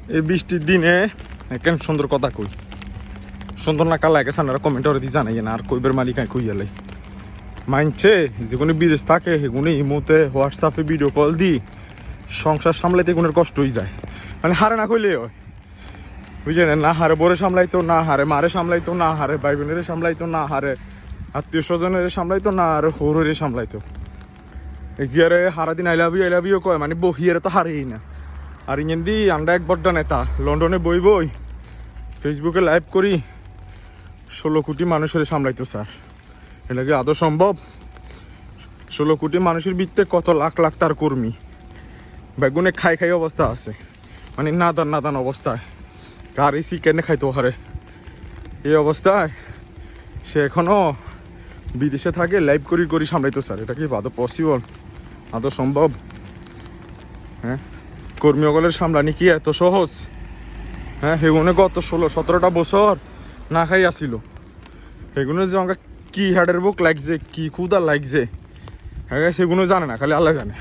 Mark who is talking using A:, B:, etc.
A: এই বৃষ্টির দিনে কেন সুন্দর কথা কই সুন্দর না কালা একে সানারা কমেন্ট করে দিয়ে জানাই না আর কইবের মালিক কই গেলে মানছে যেগুলো বিদেশ থাকে সেগুলো ইমোতে হোয়াটসঅ্যাপে ভিডিও কল দিই সংসার সামলাইতে এগুলোর কষ্ট হয়ে যায় মানে হারে না কইলে হয় বুঝলেন না হারে বোরে সামলাইতো না হারে মারে সামলাইতো না হারে ভাই বোনের সামলাইতো না হারে আত্মীয় স্বজনের সামলাইতো না আর হরে সামলাইতো এই জিয়ারে হারাদিন আই লাভ ইউ কয় মানে বহিয়ারে তো হারেই না আর ইঞ্জেন দি আমরা এক বড্ডা নেতা লন্ডনে বই ফেসবুকে লাইভ করি 16 কোটি মানুষের সামলাইতো স্যার এটা কি আদৌ সম্ভব 16 কোটি মানুষের ভিত্তে কত লাখ লাখ তার কর্মী বেগুনে খাই অবস্থা আছে মানে নাদান অবস্থায় কার এই চিকেনে খাইতো হারে এই অবস্থায় সে এখনো বিদেশে থাকে লাইভ করি সামলাইতো স্যার এটা কি আদৌ পসিবল আদৌ সম্ভব হ্যাঁ কর্মীসকলের সামলানি কি এত সহজ হ্যাঁ সেগুলো গত 16-17টা বছর না খাই আসিল সেগুলো যে আমাকে কি হাড়ের বুক লাগছে কি ক্ষুদা লাগছে হ্যাঁ সেগুলো জানে না খালি আল্লাহ জানে